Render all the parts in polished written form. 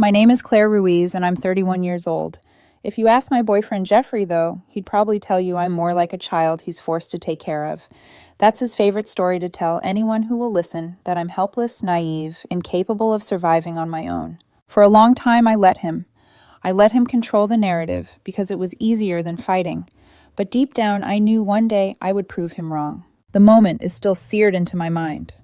My name is Claire Ruiz, and I'm 31 years old. If you ask my boyfriend Jeffrey, though, he'd probably tell you I'm more like a child he's forced to take care of. That's his favorite story to tell anyone who will listen, that I'm helpless, naive, incapable of surviving on my own. For a long time, I let him. I let him control the narrative because it was easier than fighting. But deep down, I knew one day I would prove him wrong. The moment is still seared into my mind.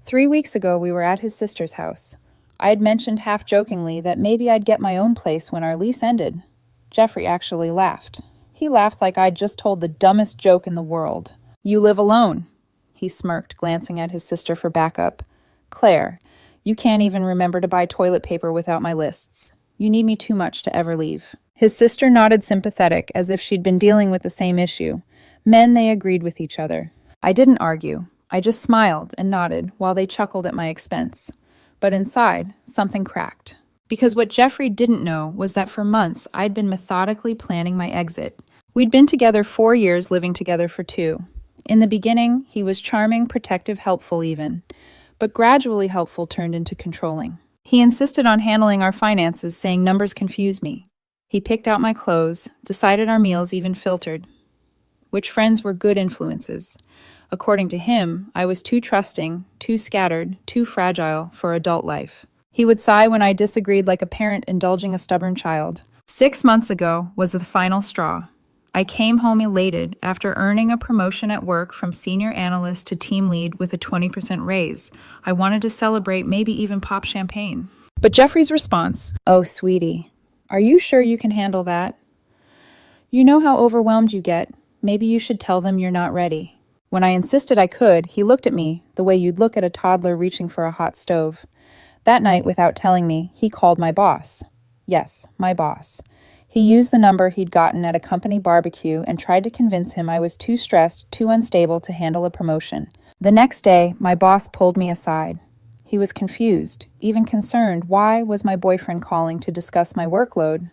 3 weeks ago, we were at his sister's house. I had mentioned half-jokingly that maybe I'd get my own place when our lease ended. Jeffrey actually laughed. He laughed like I'd just told the dumbest joke in the world. "You live alone," he smirked, glancing at his sister for backup. "Claire, you can't even remember to buy toilet paper without my lists. You need me too much to ever leave." His sister nodded sympathetic, as if she'd been dealing with the same issue. Men, they agreed with each other. I didn't argue. I just smiled and nodded while they chuckled at my expense. But inside, something cracked. Because what Jeffrey didn't know was that for months I'd been methodically planning my exit. We'd been together 4 years, living together for 2. In the beginning, he was charming, protective, helpful even. But gradually helpful turned into controlling. He insisted on handling our finances, saying numbers confuse me. He picked out my clothes, decided our meals, even filtered which friends were good influences. According to him, I was too trusting, too scattered, too fragile for adult life. He would sigh when I disagreed, like a parent indulging a stubborn child. 6 months ago was the final straw. I came home elated after earning a promotion at work from senior analyst to team lead with a 20% raise. I wanted to celebrate, maybe even pop champagne. But Jeffrey's response, "Oh, sweetie, are you sure you can handle that? You know how overwhelmed you get. Maybe you should tell them you're not ready." When I insisted I could, he looked at me the way you'd look at a toddler reaching for a hot stove. That night, without telling me, he called my boss. Yes, my boss. He used the number he'd gotten at a company barbecue and tried to convince him I was too stressed, too unstable to handle a promotion. The next day, my boss pulled me aside. He was confused, even concerned. Why was my boyfriend calling to discuss my workload?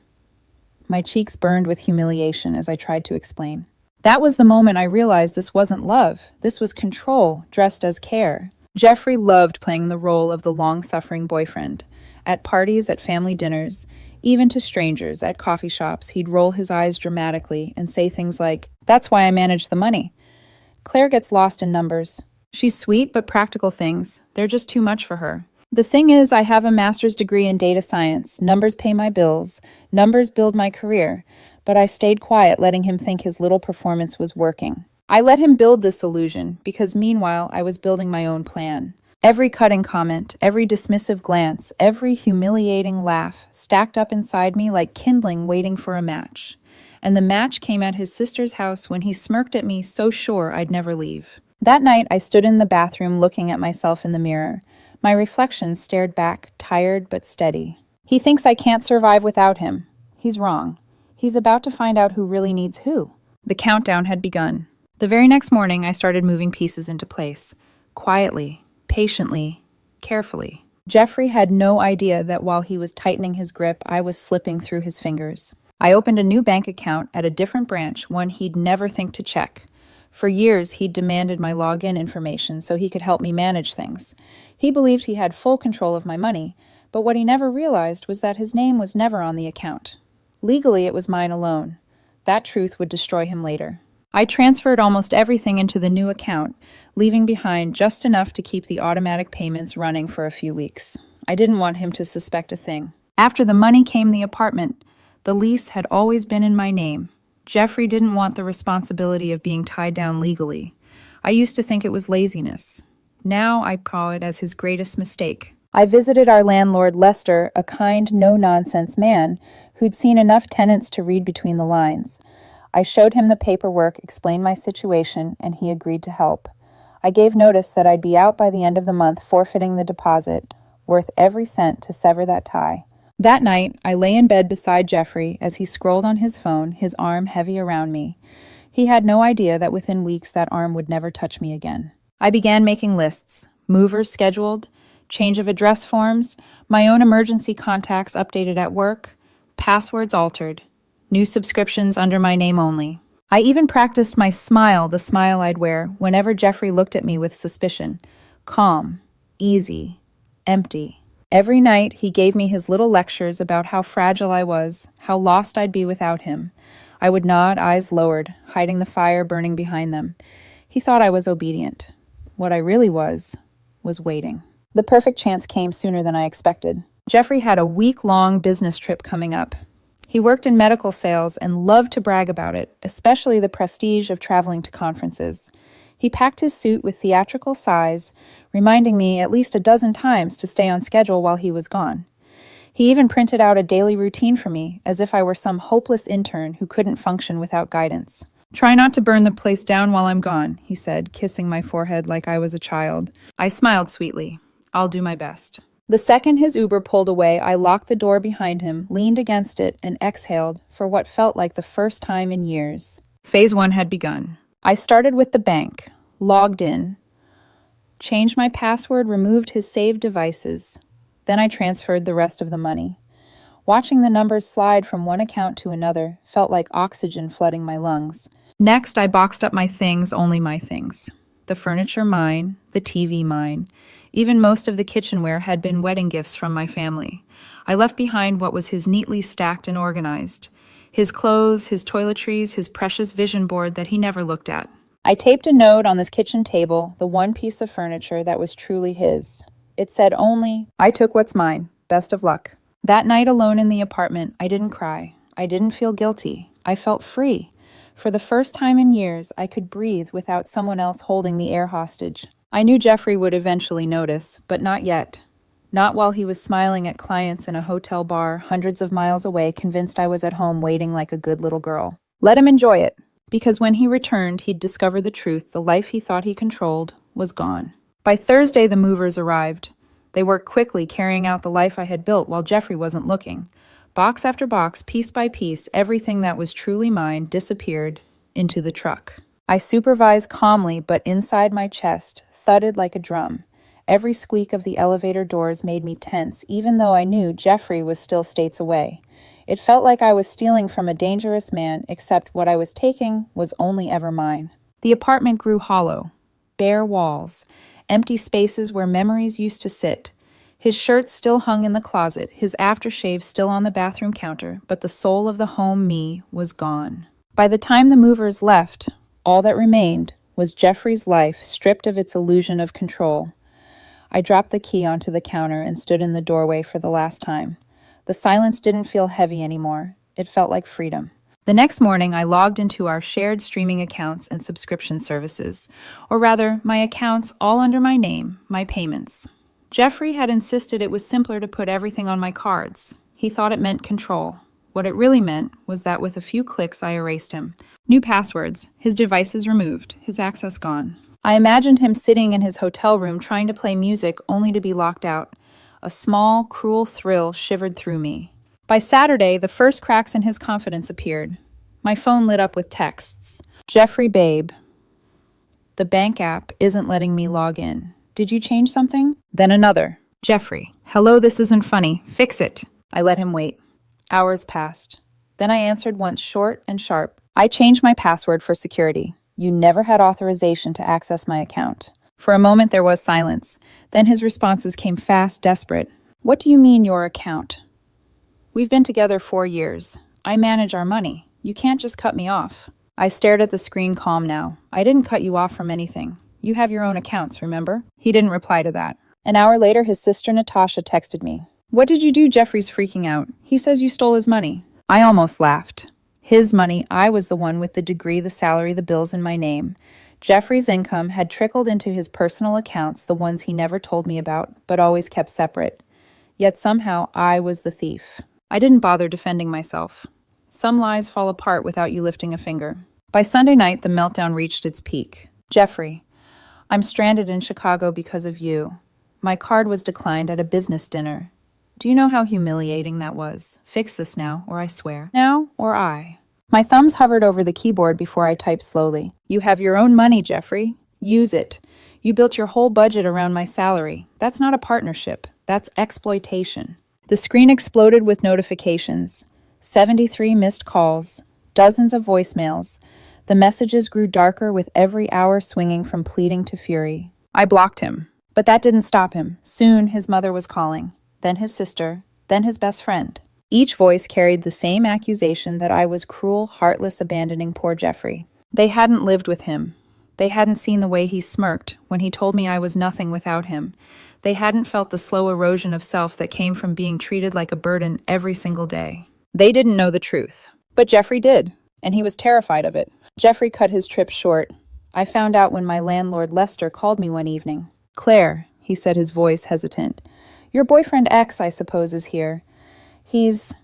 My cheeks burned with humiliation as I tried to explain. That was the moment I realized this wasn't love. This was control, dressed as care. Jeffrey loved playing the role of the long-suffering boyfriend. At parties, at family dinners, even to strangers, at coffee shops, he'd roll his eyes dramatically and say things like, "That's why I manage the money." Claire gets lost in numbers. She's sweet, but practical things, they're just too much for her. The thing is, I have a master's degree in data science. Numbers pay my bills. Numbers build my career. But I stayed quiet, letting him think his little performance was working. I let him build this illusion, because meanwhile, I was building my own plan. Every cutting comment, every dismissive glance, every humiliating laugh stacked up inside me like kindling waiting for a match. And the match came at his sister's house when he smirked at me, so sure I'd never leave. That night, I stood in the bathroom looking at myself in the mirror. My reflection stared back, tired but steady. He thinks I can't survive without him. He's wrong. He's about to find out who really needs who. The countdown had begun. The very next morning, I started moving pieces into place. Quietly, patiently, carefully. Jeffrey had no idea that while he was tightening his grip, I was slipping through his fingers. I opened a new bank account at a different branch, one he'd never think to check. For years, he'd demanded my login information so he could help me manage things. He believed he had full control of my money, but what he never realized was that his name was never on the account. Legally, it was mine alone. That truth would destroy him later. I transferred almost everything into the new account, leaving behind just enough to keep the automatic payments running for a few weeks. I didn't want him to suspect a thing. After the money came the apartment. The lease had always been in my name. Jeffrey didn't want the responsibility of being tied down legally. I used to think it was laziness. Now I call it as his greatest mistake. I visited our landlord, Lester, a kind, no-nonsense man who'd seen enough tenants to read between the lines. I showed him the paperwork, explained my situation, and he agreed to help. I gave notice that I'd be out by the end of the month, forfeiting the deposit, worth every cent to sever that tie. That night, I lay in bed beside Jeffrey as he scrolled on his phone, his arm heavy around me. He had no idea that within weeks that arm would never touch me again. I began making lists, movers scheduled, change of address forms, my own emergency contacts updated at work, passwords altered, new subscriptions under my name only. I even practiced my smile, the smile I'd wear whenever Jeffrey looked at me with suspicion. Calm, easy, empty. Every night, he gave me his little lectures about how fragile I was, how lost I'd be without him. I would nod, eyes lowered, hiding the fire burning behind them. He thought I was obedient. What I really was waiting. The perfect chance came sooner than I expected. Jeffrey had a week-long business trip coming up. He worked in medical sales and loved to brag about it, especially the prestige of traveling to conferences. He packed his suit with theatrical size, reminding me at least a dozen times to stay on schedule while he was gone. He even printed out a daily routine for me, as if I were some hopeless intern who couldn't function without guidance. "Try not to burn the place down while I'm gone," he said, kissing my forehead like I was a child. I smiled sweetly. "I'll do my best." The second his Uber pulled away, I locked the door behind him, leaned against it, and exhaled for what felt like the first time in years. Phase 1 had begun. I started with the bank, logged in, changed my password, removed his saved devices. Then I transferred the rest of the money. Watching the numbers slide from one account to another felt like oxygen flooding my lungs. Next, I boxed up my things, only my things. The furniture mine, the TV mine. Even most of the kitchenware had been wedding gifts from my family. I left behind what was his neatly stacked and organized. His clothes, his toiletries, his precious vision board that he never looked at. I taped a note on this kitchen table, the one piece of furniture that was truly his. It said only, "I took what's mine. Best of luck." That night alone in the apartment, I didn't cry. I didn't feel guilty. I felt free. For the first time in years, I could breathe without someone else holding the air hostage. I knew Jeffrey would eventually notice, but not yet. Not while he was smiling at clients in a hotel bar hundreds of miles away, convinced I was at home waiting like a good little girl. Let him enjoy it, because when he returned, he'd discover the truth. The life he thought he controlled was gone. By Thursday, the movers arrived. They worked quickly, carrying out the life I had built while Jeffrey wasn't looking. Box after box, piece by piece, everything that was truly mine disappeared into the truck. I supervised calmly, but inside my chest thudded like a drum. Every squeak of the elevator doors made me tense, even though I knew Jeffrey was still states away. It felt like I was stealing from a dangerous man, except what I was taking was only ever mine. The apartment grew hollow. Bare walls. Empty spaces where memories used to sit. His shirt still hung in the closet, his aftershave still on the bathroom counter, but the soul of the home me was gone. By the time the movers left, all that remained was Jeffrey's life stripped of its illusion of control. I dropped the key onto the counter and stood in the doorway for the last time. The silence didn't feel heavy anymore. It felt like freedom. The next morning, I logged into our shared streaming accounts and subscription services, or rather, my accounts all under my name, my payments. Jeffrey had insisted it was simpler to put everything on my cards. He thought it meant control. What it really meant was that with a few clicks, I erased him. New passwords, his devices removed, his access gone. I imagined him sitting in his hotel room trying to play music only to be locked out. A small, cruel thrill shivered through me. By Saturday, the first cracks in his confidence appeared. My phone lit up with texts. "Jeffrey, babe. The bank app isn't letting me log in. Did you change something?" Then another. "Jeffrey, hello, this isn't funny. Fix it." I let him wait. Hours passed. Then I answered once short and sharp. "I changed my password for security. You never had authorization to access my account." For a moment there was silence. Then his responses came fast, desperate. "What do you mean, your account? We've been together 4 years. I manage our money. You can't just cut me off." I stared at the screen, calm now. "I didn't cut you off from anything. You have your own accounts, remember?" He didn't reply to that. An hour later, his sister Natasha texted me. "What did you do?" Jeffrey's freaking out. "He says you stole his money." I almost laughed. His money, I was the one with the degree, the salary, the bills in my name. Jeffrey's income had trickled into his personal accounts, the ones he never told me about, but always kept separate. Yet somehow I was the thief. I didn't bother defending myself. Some lies fall apart without you lifting a finger. By Sunday night, the meltdown reached its peak. "Jeffrey, I'm stranded in Chicago because of you. My card was declined at a business dinner. Do you know how humiliating that was? Fix this now, or I swear. Now, or I." My thumbs hovered over the keyboard before I typed slowly. "You have your own money, Jeffrey. Use it. You built your whole budget around my salary. That's not a partnership. That's exploitation." The screen exploded with notifications. 73 missed calls. Dozens of voicemails. The messages grew darker with every hour, swinging from pleading to fury. I blocked him. But that didn't stop him. Soon, his mother was calling. then his sister, then his best friend. Each voice carried the same accusation that I was cruel, heartless, abandoning poor Jeffrey. They hadn't lived with him. They hadn't seen the way he smirked when he told me I was nothing without him. They hadn't felt the slow erosion of self that came from being treated like a burden every single day. They didn't know the truth. But Jeffrey did, and he was terrified of it. Jeffrey cut his trip short. I found out when my landlord Lester called me one evening. "Claire," he said, his voice hesitant, "your boyfriend X, I suppose, is here. He's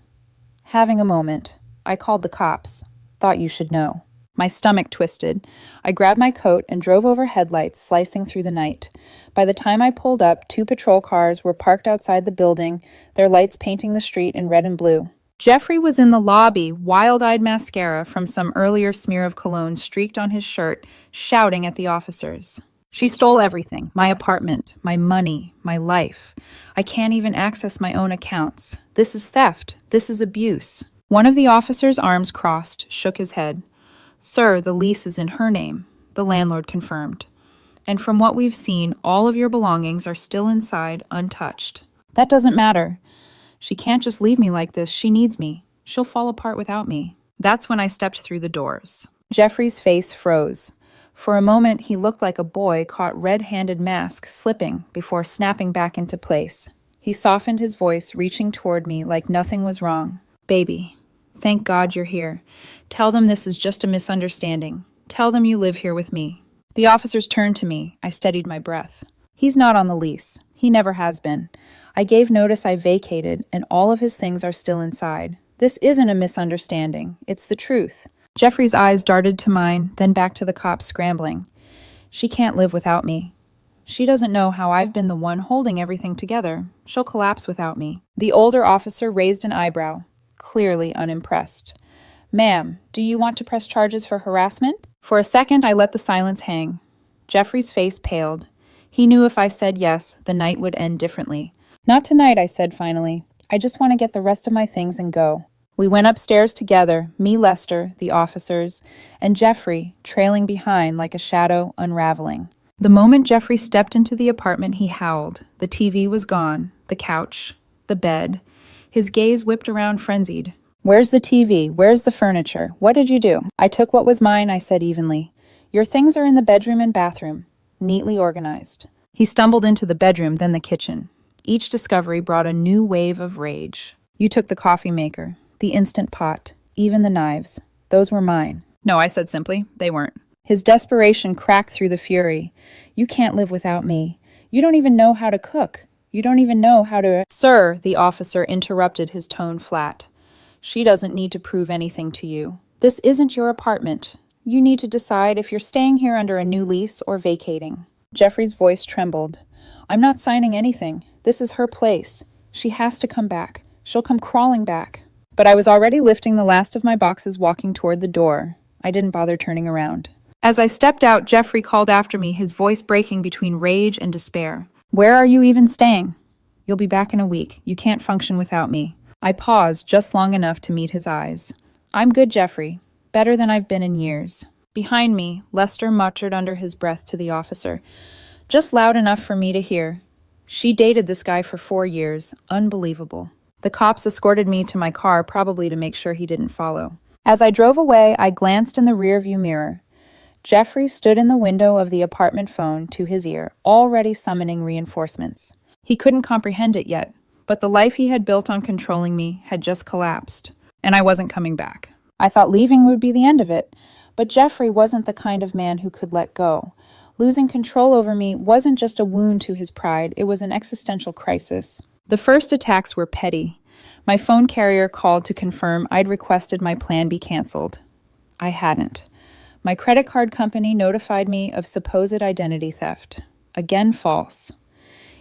having a moment. I called the cops. Thought you should know." My stomach twisted. I grabbed my coat and drove over headlights slicing through the night. By the time I pulled up, 2 patrol cars were parked outside the building, their lights painting the street in red and blue. Jeffrey was in the lobby, wild-eyed mascara from some earlier smear of cologne streaked on his shirt, shouting at the officers. "She stole everything, my apartment, my money, my life. I can't even access my own accounts. This is theft. This is abuse." One of the officers' arms crossed, shook his head. "Sir, the lease is in her name," the landlord confirmed. "And from what we've seen, all of your belongings are still inside, untouched." "That doesn't matter. She can't just leave me like this. She needs me. She'll fall apart without me." That's when I stepped through the doors. Jeffrey's face froze. For a moment, he looked like a boy caught red-handed mask slipping before snapping back into place. He softened his voice, reaching toward me like nothing was wrong. "Baby, thank God you're here. Tell them this is just a misunderstanding. Tell them you live here with me." The officers turned to me. I steadied my breath. "He's not on the lease. He never has been. I gave notice I vacated, and all of his things are still inside. This isn't a misunderstanding. It's the truth." Jeffrey's eyes darted to mine, then back to the cops scrambling. "She can't live without me. She doesn't know how I've been the one holding everything together. She'll collapse without me." The older officer raised an eyebrow, clearly unimpressed. "Ma'am, do you want to press charges for harassment?" For a second, I let the silence hang. Jeffrey's face paled. He knew if I said yes, the night would end differently. "Not tonight," I said finally. "I just want to get the rest of my things and go." We went upstairs together, me, Lester, the officers, and Jeffrey, trailing behind like a shadow unraveling. The moment Jeffrey stepped into the apartment, he howled. The TV was gone, the couch, the bed. His gaze whipped around frenzied. "Where's the TV? Where's the furniture? What did you do?" "I took what was mine," I said evenly. "Your things are in the bedroom and bathroom, neatly organized." He stumbled into the bedroom, then the kitchen. Each discovery brought a new wave of rage. "You took the coffee maker, the Instant Pot, even the knives. Those were mine." "No," I said simply. "They weren't." His desperation cracked through the fury. "You can't live without me. You don't even know how to cook. You don't even know how to—" "Sir," the officer interrupted, his tone flat. "She doesn't need to prove anything to you. This isn't your apartment. You need to decide if you're staying here under a new lease or vacating." Jeffrey's voice trembled. "I'm not signing anything. This is her place. She has to come back. She'll come crawling back." But I was already lifting the last of my boxes, walking toward the door. I didn't bother turning around. As I stepped out, Jeffrey called after me, his voice breaking between rage and despair. "Where are you even staying?" "You'll be back in a week. You can't function without me." I paused just long enough to meet his eyes. "I'm good, Jeffrey. Better than I've been in years." Behind me, Lester muttered under his breath to the officer, just loud enough for me to hear. "She dated this guy for 4 years. Unbelievable." The cops escorted me to my car, probably to make sure he didn't follow. As I drove away, I glanced in the rearview mirror. Jeffrey stood in the window of the apartment phone to his ear, already summoning reinforcements. He couldn't comprehend it yet, but the life he had built on controlling me had just collapsed, and I wasn't coming back. I thought leaving would be the end of it, but Jeffrey wasn't the kind of man who could let go. Losing control over me wasn't just a wound to his pride, it was an existential crisis. The first attacks were petty. My phone carrier called to confirm I'd requested my plan be canceled. I hadn't. My credit card company notified me of supposed identity theft. Again, false.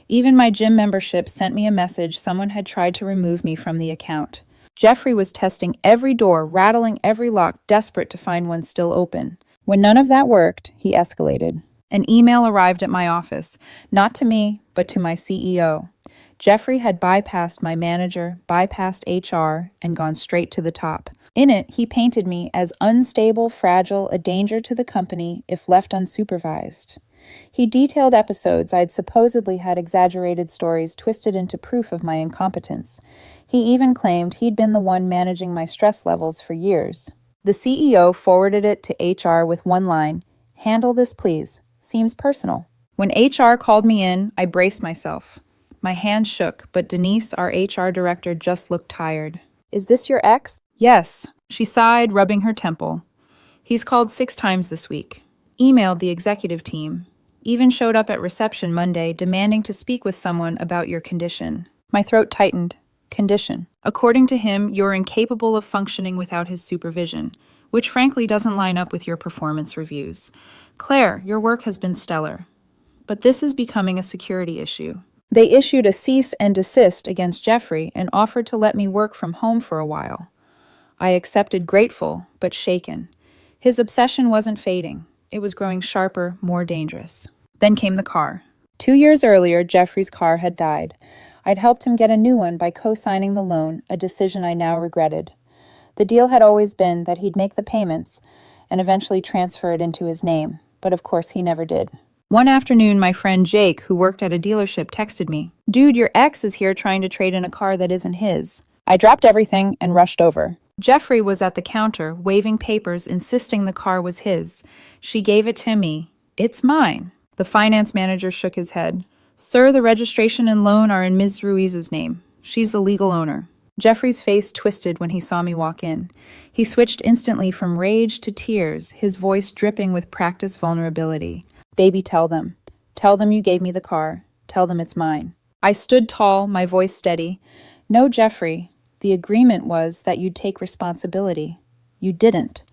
Even my gym membership sent me a message someone had tried to remove me from the account. Jeffrey was testing every door, rattling every lock, desperate to find one still open. When none of that worked, he escalated. An email arrived at my office, not to me, but to my CEO. Jeffrey had bypassed my manager, bypassed HR, and gone straight to the top. In it, he painted me as unstable, fragile, a danger to the company if left unsupervised. He detailed episodes I'd supposedly had exaggerated stories twisted into proof of my incompetence. He even claimed he'd been the one managing my stress levels for years. The CEO forwarded it to HR with one line, "Handle this, please. Seems personal." When HR called me in, I braced myself. My hands shook, but Denise, our HR director, just looked tired. "Is this your ex?" "Yes," she sighed, rubbing her temple. "He's called 6 times this week. Emailed the executive team. Even showed up at reception Monday demanding to speak with someone about your condition." My throat tightened. Condition. According to him, you're incapable of functioning without his supervision, which frankly doesn't line up with your performance reviews. Claire, your work has been stellar. But this is becoming a security issue. They issued a cease and desist against Jeffrey and offered to let me work from home for a while. I accepted, grateful, but shaken. His obsession wasn't fading. It was growing sharper, more dangerous. Then came the car. 2 years earlier, Jeffrey's car had died. I'd helped him get a new one by co-signing the loan, a decision I now regretted. The deal had always been that he'd make the payments and eventually transfer it into his name, but of course he never did. One afternoon, my friend Jake, who worked at a dealership, texted me, "Dude, your ex is here trying to trade in a car that isn't his." I dropped everything and rushed over. Jeffrey was at the counter, waving papers, insisting the car was his. "She gave it to me. It's mine." The finance manager shook his head. "Sir, the registration and loan are in Ms. Ruiz's name. She's the legal owner." Jeffrey's face twisted when he saw me walk in. He switched instantly from rage to tears, his voice dripping with practiced vulnerability. "Baby, tell them. Tell them you gave me the car. Tell them it's mine." I stood tall, my voice steady. "No, Jeffrey. The agreement was that you'd take responsibility. You didn't.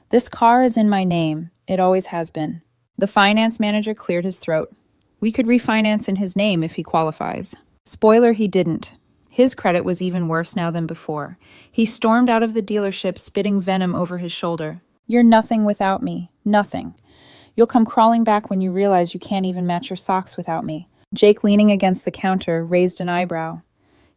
This car is in my name. It always has been." The finance manager cleared his throat. "We could refinance in his name if he qualifies." Spoiler, he didn't. His credit was even worse now than before. He stormed out of the dealership, spitting venom over his shoulder. "You're nothing without me. Nothing. You'll come crawling back when you realize you can't even match your socks without me." Jake, leaning against the counter, raised an eyebrow.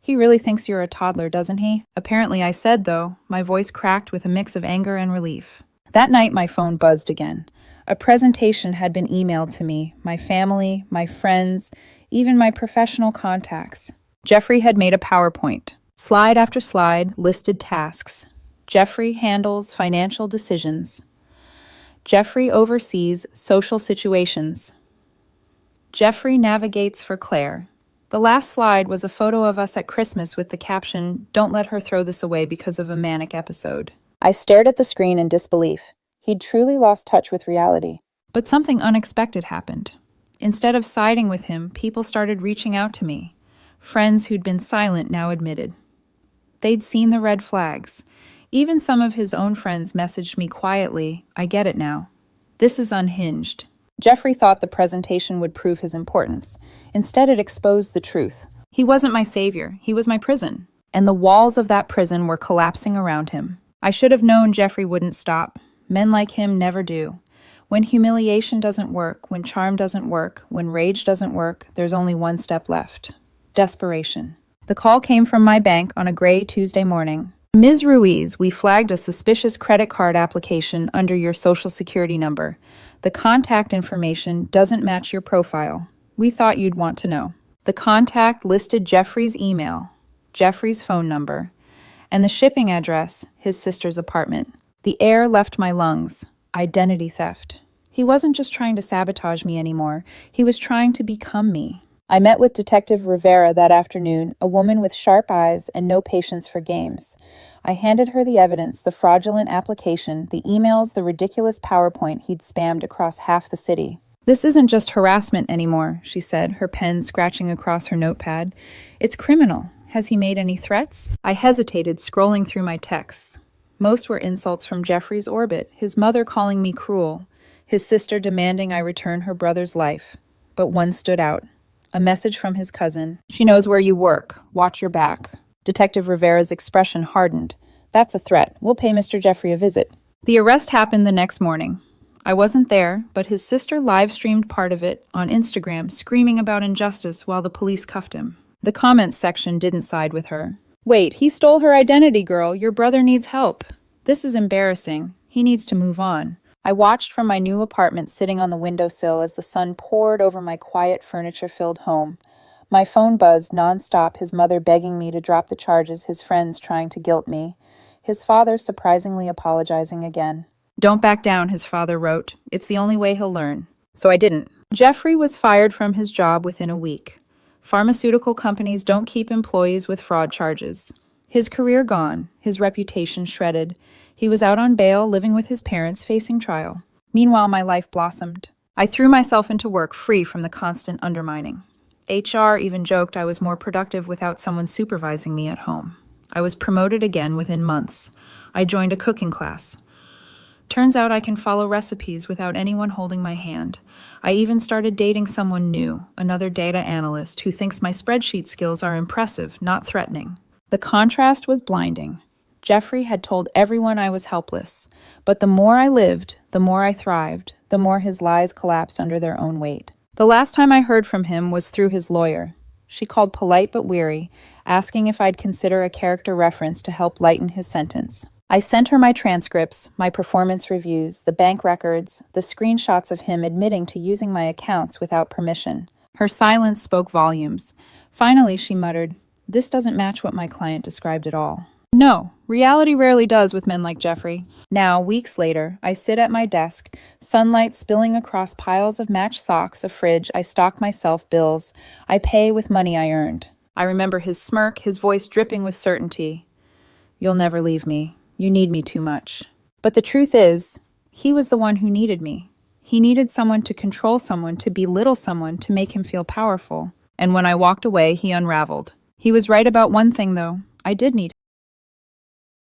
"He really thinks you're a toddler, doesn't he?" "Apparently I said, though." My voice cracked with a mix of anger and relief. That night, my phone buzzed again. A presentation had been emailed to me, my family, my friends, even my professional contacts. Jeffrey had made a PowerPoint. Slide after slide listed tasks. Jeffrey handles financial decisions. Jeffrey oversees social situations. Jeffrey navigates for Claire. The last slide was a photo of us at Christmas with the caption, "Don't let her throw this away because of a manic episode." I stared at the screen in disbelief. He'd truly lost touch with reality. But something unexpected happened. Instead of siding with him, people started reaching out to me. Friends who'd been silent now admitted. They'd seen the red flags. Even some of his own friends messaged me quietly, "I get it now. This is unhinged." Jeffrey thought the presentation would prove his importance. Instead, it exposed the truth. He wasn't my savior. He was my prison. And the walls of that prison were collapsing around him. I should have known Jeffrey wouldn't stop. Men like him never do. When humiliation doesn't work, when charm doesn't work, when rage doesn't work, there's only one step left. Desperation. The call came from my bank on a gray Tuesday morning. "Ms. Ruiz, we flagged a suspicious credit card application under your social security number. The contact information doesn't match your profile. We thought you'd want to know." The contact listed Jeffrey's email, Jeffrey's phone number, and the shipping address, his sister's apartment. The air left my lungs. Identity theft. He wasn't just trying to sabotage me anymore. He was trying to become me. I met with Detective Rivera that afternoon, a woman with sharp eyes and no patience for games. I handed her the evidence, the fraudulent application, the emails, the ridiculous PowerPoint he'd spammed across half the city. "This isn't just harassment anymore," she said, her pen scratching across her notepad. "It's criminal. Has he made any threats?" I hesitated, scrolling through my texts. Most were insults from Jeffrey's orbit, his mother calling me cruel, his sister demanding I return her brother's life. But one stood out. A message from his cousin. "She knows where you work. Watch your back." Detective Rivera's expression hardened. "That's a threat. We'll pay Mr. Jeffrey a visit." The arrest happened the next morning. I wasn't there, but his sister live-streamed part of it on Instagram, screaming about injustice while the police cuffed him. The comments section didn't side with her. "Wait, he stole her identity, girl. Your brother needs help. This is embarrassing. He needs to move on." I watched from my new apartment sitting on the windowsill as the sun poured over my quiet, furniture-filled home. My phone buzzed nonstop, his mother begging me to drop the charges, his friends trying to guilt me. His father surprisingly apologizing again. "Don't back down," his father wrote. "It's the only way he'll learn." So I didn't. Jeffrey was fired from his job within a week. Pharmaceutical companies don't keep employees with fraud charges. His career gone, his reputation shredded. He was out on bail, living with his parents, facing trial. Meanwhile, my life blossomed. I threw myself into work, free from the constant undermining. HR even joked I was more productive without someone supervising me at home. I was promoted again within months. I joined a cooking class. Turns out I can follow recipes without anyone holding my hand. I even started dating someone new, another data analyst who thinks my spreadsheet skills are impressive, not threatening. The contrast was blinding. Jeffrey had told everyone I was helpless, but the more I lived, the more I thrived, the more his lies collapsed under their own weight. The last time I heard from him was through his lawyer. She called polite but weary, asking if I'd consider a character reference to help lighten his sentence. I sent her my transcripts, my performance reviews, the bank records, the screenshots of him admitting to using my accounts without permission. Her silence spoke volumes. Finally, she muttered, "This doesn't match what my client described at all." No, reality rarely does with men like Jeffrey. Now, weeks later, I sit at my desk, sunlight spilling across piles of matched socks, a fridge. I stock myself bills. I pay with money I earned. I remember his smirk, his voice dripping with certainty. "You'll never leave me. You need me too much." But the truth is, he was the one who needed me. He needed someone to control someone, to belittle someone, to make him feel powerful. And when I walked away, he unraveled. He was right about one thing, though. I did need